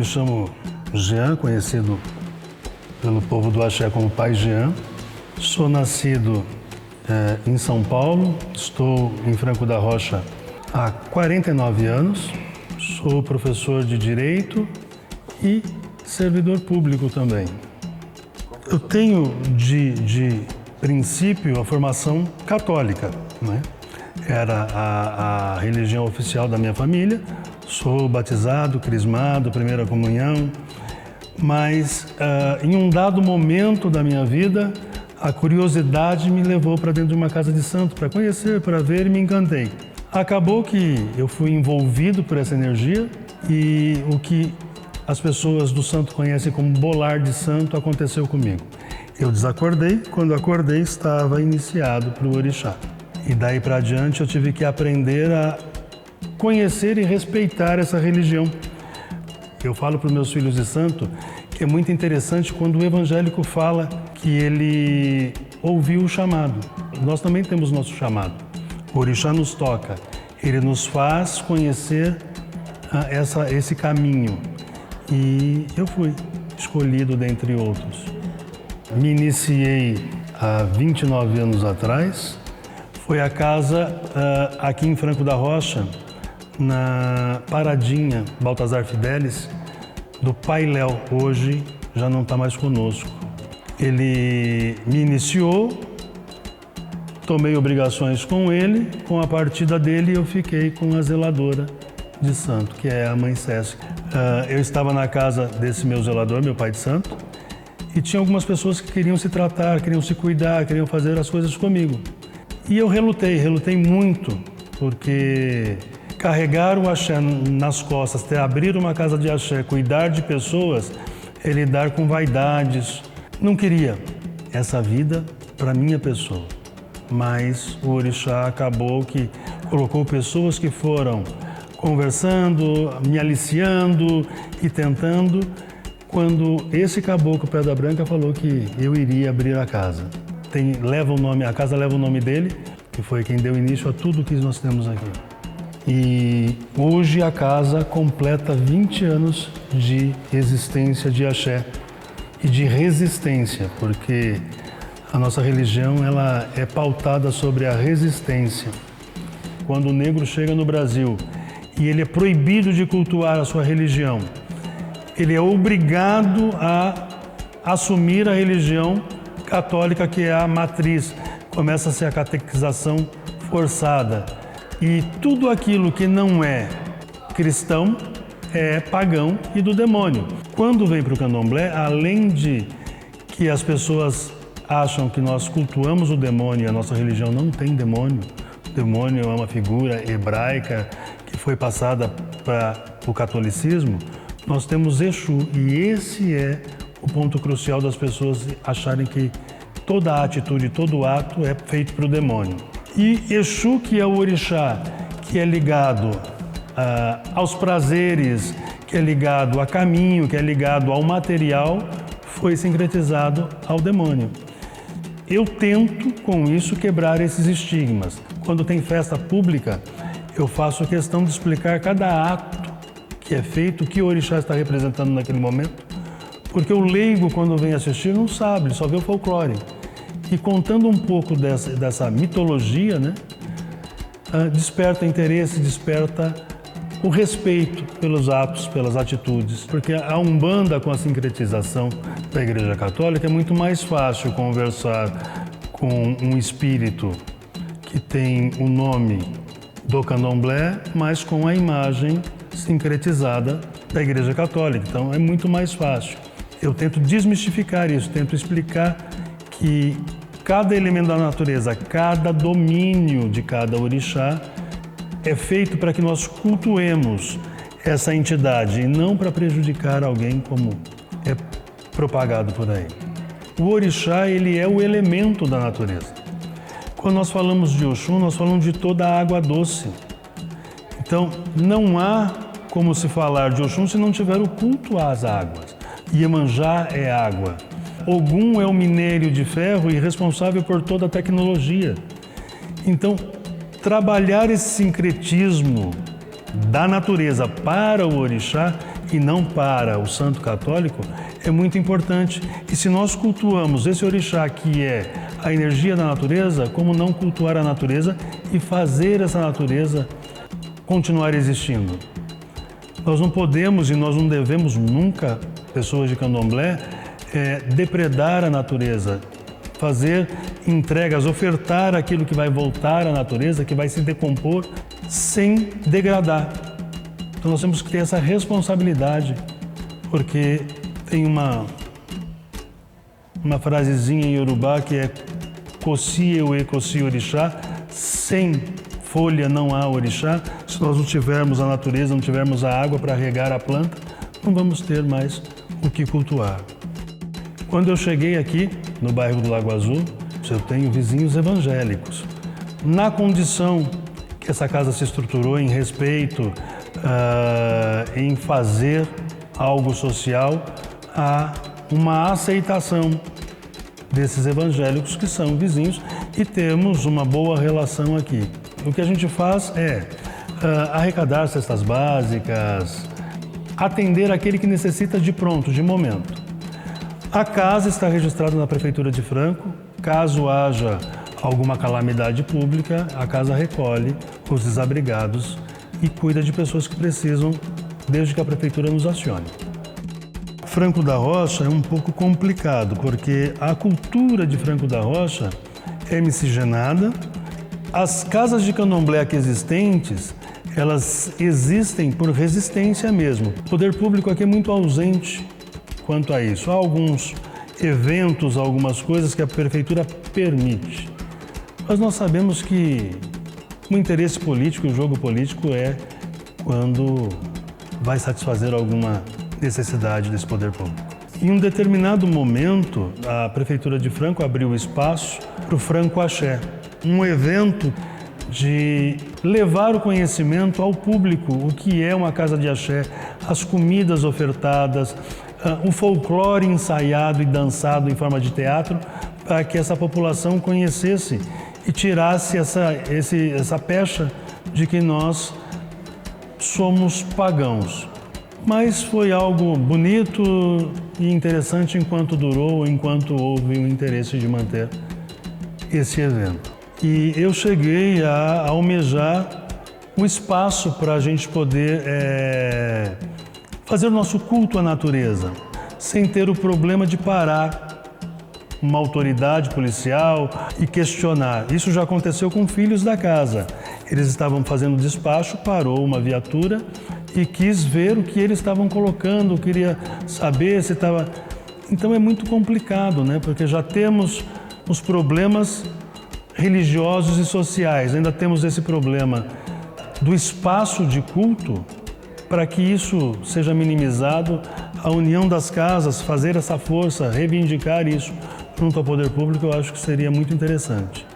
chamo Jean, conhecido pelo povo do Axé como Pai Jean. Sou nascido em São Paulo, estou em Franco da Rocha há 49 anos. Sou professor de Direito e servidor público também. Eu tenho de princípio a formação católica, né? Era a religião oficial da minha família. Sou batizado, crismado, primeira comunhão, mas em um dado momento da minha vida, a curiosidade me levou para dentro de uma casa de santo, para conhecer, para ver, e me encantei. Acabou que eu fui envolvido por essa energia e o que as pessoas do santo conhecem como bolar de santo aconteceu comigo. Eu desacordei, quando acordei estava iniciado para o orixá. E daí para adiante eu tive que aprender a conhecer e respeitar essa religião. Eu falo para os meus filhos de santo que é muito interessante quando o evangélico fala que ele ouviu o chamado. Nós também temos nosso chamado. O orixá nos toca, ele nos faz conhecer esse caminho. E eu fui escolhido dentre outros. Me iniciei há 29 anos atrás. Foi a casa aqui em Franco da Rocha, na Paradinha, Baltazar Fidelis, do Pai Léo. Hoje já não está mais conosco. Ele me iniciou, tomei obrigações com ele, com a partida dele eu fiquei com a zeladora de santo, que é a Mãe Cécia. Eu estava na casa desse meu zelador, meu pai de santo, e tinha algumas pessoas que queriam se tratar, queriam se cuidar, queriam fazer as coisas comigo. E eu relutei muito, porque carregar o axé nas costas, abrir uma casa de axé, cuidar de pessoas, é lidar com vaidades. Não queria essa vida para minha pessoa, mas o orixá acabou que colocou pessoas que foram conversando, me aliciando e tentando, quando esse caboclo Pedra Branca falou que eu iria abrir a casa. A casa leva o nome dele, que foi quem deu início a tudo que nós temos aqui. E hoje a casa completa 20 anos de existência de axé e de resistência, porque a nossa religião ela é pautada sobre a resistência. Quando o negro chega no Brasil e ele é proibido de cultuar a sua religião, ele é obrigado a assumir a religião católica, que é a matriz. Começa a ser a catequização forçada. E tudo aquilo que não é cristão é pagão e do demônio. Quando vem para o candomblé, além de que as pessoas acham que nós cultuamos o demônio e a nossa religião não tem demônio, o demônio é uma figura hebraica que foi passada para o catolicismo, nós temos Exu, e esse é o ponto crucial das pessoas acharem que toda a atitude, todo ato é feito para o demônio. E Exu, que é o orixá, que é ligado aos prazeres, que é ligado a caminho, que é ligado ao material, foi sincretizado ao demônio. Eu tento, com isso, quebrar esses estigmas. Quando tem festa pública, eu faço questão de explicar cada ato que é feito, o que o orixá está representando naquele momento, porque o leigo, quando vem assistir, não sabe, ele só vê o folclore. E contando um pouco dessa mitologia, né, desperta interesse, desperta o respeito pelos atos, pelas atitudes. Porque a Umbanda, com a sincretização da Igreja Católica, é muito mais fácil conversar com um espírito que tem o nome do candomblé, mas com a imagem sincretizada da Igreja Católica. Então, é muito mais fácil. Eu tento desmistificar isso, tento explicar que cada elemento da natureza, cada domínio de cada orixá é feito para que nós cultuemos essa entidade e não para prejudicar alguém, como é propagado por aí. O orixá, ele é o elemento da natureza. Quando nós falamos de Oxum, nós falamos de toda a água doce. Então, não há como se falar de Oxum se não tiver o culto às águas. Iemanjá é água. Ogum é o minério de ferro e responsável por toda a tecnologia. Então, trabalhar esse sincretismo da natureza para o orixá, e não para o santo católico, é muito importante. E se nós cultuamos esse orixá, que é a energia da natureza, como não cultuar a natureza e fazer essa natureza continuar existindo? Nós não podemos e nós não devemos nunca, pessoas de candomblé, depredar a natureza, fazer entregas, ofertar aquilo que vai voltar à natureza, que vai se decompor sem degradar. Então nós temos que ter essa responsabilidade, porque tem uma frasezinha em Yorubá que é Kosi Ewe Kosi Orixá, sem folha não há orixá. Se nós não tivermos a natureza, não tivermos a água para regar a planta, não vamos ter mais o que cultuar. Quando eu cheguei aqui, no bairro do Lago Azul, eu tenho vizinhos evangélicos. Na condição que essa casa se estruturou em respeito, em fazer algo social, há uma aceitação desses evangélicos que são vizinhos e temos uma boa relação aqui. O que a gente faz é arrecadar cestas básicas, atender aquele que necessita de pronto, de momento. A casa está registrada na Prefeitura de Franco. Caso haja alguma calamidade pública, a casa recolhe os desabrigados e cuida de pessoas que precisam, desde que a Prefeitura nos acione. Franco da Rocha é um pouco complicado, porque a cultura de Franco da Rocha é miscigenada. As casas de candomblé aqui existentes, elas existem por resistência mesmo. O poder público aqui é muito ausente quanto a isso. Há alguns eventos, algumas coisas que a prefeitura permite. Mas nós sabemos que o interesse político, o jogo político é quando vai satisfazer alguma necessidade desse poder público. Em um determinado momento, a Prefeitura de Franco abriu espaço para o Franco Axé, um evento de levar o conhecimento ao público, o que é uma casa de axé, as comidas ofertadas, o folclore ensaiado e dançado em forma de teatro, para que essa população conhecesse e tirasse essa pecha de que nós somos pagãos. Mas foi algo bonito e interessante enquanto durou, enquanto houve o interesse de manter esse evento. E eu cheguei a almejar um espaço para a gente poder fazer o nosso culto à natureza, sem ter o problema de parar uma autoridade policial e questionar. Isso já aconteceu com filhos da casa. Eles estavam fazendo despacho, parou uma viatura e quis ver o que eles estavam colocando, queria saber se estava... Então é muito complicado, né? Porque já temos os problemas religiosos e sociais, ainda temos esse problema do espaço de culto. Para que isso seja minimizado, a união das casas, fazer essa força, reivindicar isso junto ao poder público, eu acho que seria muito interessante.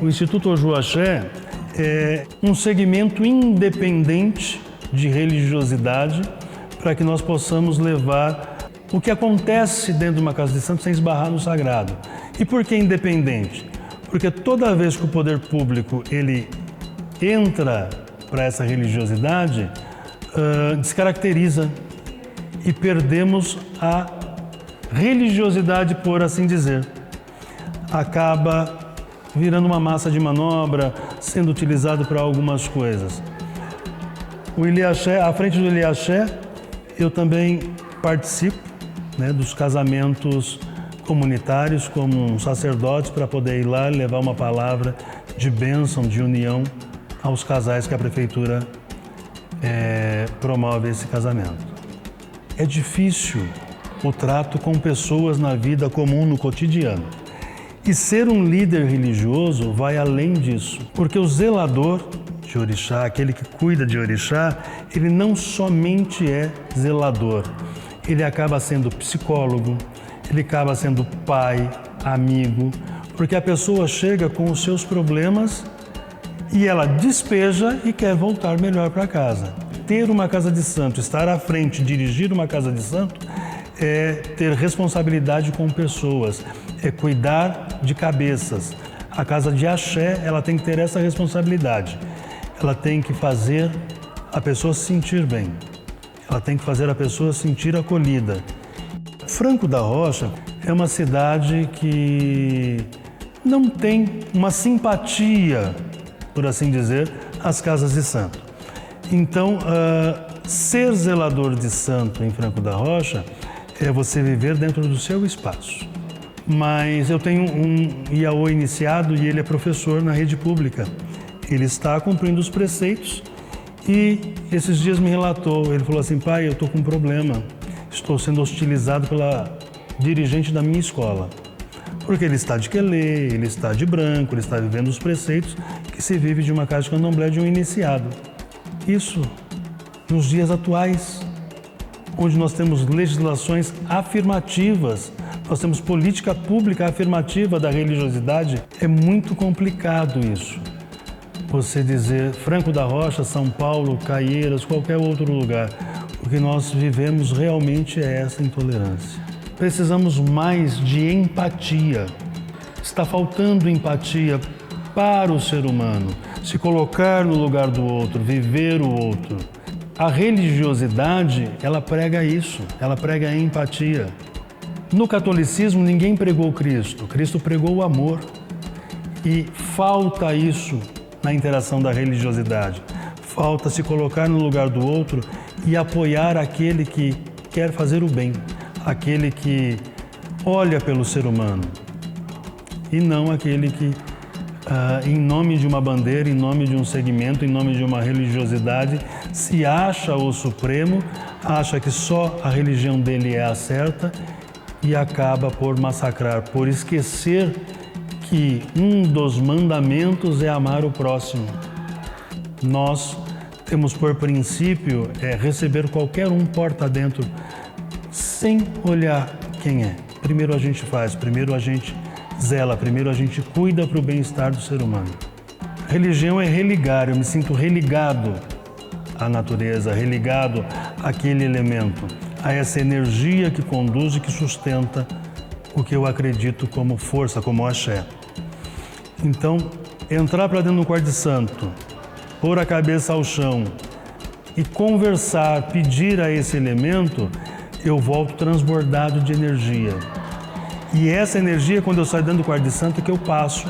O Instituto Oju Axé é um segmento independente de religiosidade para que nós possamos levar o que acontece dentro de uma casa de santo sem esbarrar no sagrado. E por que independente? Porque toda vez que o poder público ele entra para essa religiosidade, descaracteriza e perdemos a religiosidade, por assim dizer. Acaba virando uma massa de manobra, sendo utilizado para algumas coisas. O Ilhaxé, à frente do Ilhaxé, eu também participo, né, dos casamentos comunitários como um sacerdote para poder ir lá e levar uma palavra de bênção, de união aos casais que a prefeitura promove esse casamento. É difícil o trato com pessoas na vida comum, no cotidiano. E ser um líder religioso vai além disso, porque o zelador de orixá, aquele que cuida de orixá, ele não somente é zelador, ele acaba sendo psicólogo, ele acaba sendo pai, amigo, porque a pessoa chega com os seus problemas e ela despeja e quer voltar melhor para casa. Ter uma casa de santo, estar à frente, dirigir uma casa de santo, é ter responsabilidade com pessoas, é cuidar de cabeças. A casa de axé, ela tem que ter essa responsabilidade. Ela tem que fazer a pessoa se sentir bem. ela tem que fazer a pessoa sentir acolhida. Franco da Rocha é uma cidade que não tem uma simpatia, por assim dizer, às casas de santo. Então, ser zelador de santo em Franco da Rocha é você viver dentro do seu espaço. Mas eu tenho um IAO iniciado e ele é professor na rede pública. Ele está cumprindo os preceitos e esses dias me relatou, ele falou assim: pai, eu estou com um problema, estou sendo hostilizado pela dirigente da minha escola. Porque ele está de quelé, ele está de branco, ele está vivendo os preceitos que se vive de uma casa de candomblé de um iniciado. Isso nos dias atuais, onde nós temos legislações afirmativas, nós temos política pública afirmativa da religiosidade, é muito complicado isso. Você dizer Franco da Rocha, São Paulo, Caieiras, qualquer outro lugar. O que nós vivemos realmente é essa intolerância. Precisamos mais de empatia. Está faltando empatia para o ser humano. Se colocar no lugar do outro, viver o outro. A religiosidade, ela prega isso, ela prega a empatia. No catolicismo, ninguém pregou Cristo. Cristo pregou o amor. E falta isso na interação da religiosidade. Falta se colocar no lugar do outro e apoiar aquele que quer fazer o bem, aquele que olha pelo ser humano e não aquele que, em nome de uma bandeira, em nome de um segmento, em nome de uma religiosidade, se acha o supremo, acha que só a religião dele é a certa e acaba por massacrar, por esquecer que um dos mandamentos é amar o próximo. Nós temos por princípio receber qualquer um porta dentro, sem olhar quem é. Primeiro a gente faz, primeiro a gente zela, primeiro a gente cuida para o bem-estar do ser humano. Religião é religar, eu me sinto religado à natureza, religado àquele elemento, a essa energia que conduz e que sustenta o que eu acredito como força, como axé. Então, entrar para dentro do quarto de santo, pôr a cabeça ao chão e conversar, pedir a esse elemento, eu volto transbordado de energia. E essa energia, quando eu saio dentro do quarto de santo, é que eu passo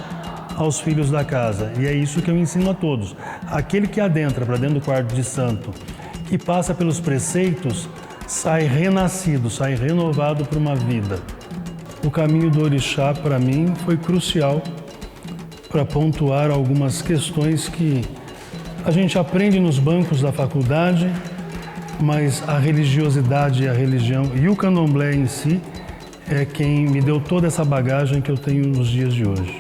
aos filhos da casa. E é isso que eu ensino a todos. Aquele que adentra para dentro do quarto de santo e passa pelos preceitos, sai renascido, sai renovado para uma vida. O caminho do orixá, para mim, foi crucial para pontuar algumas questões que a gente aprende nos bancos da faculdade, mas a religiosidade e a religião e o candomblé em si é quem me deu toda essa bagagem que eu tenho nos dias de hoje.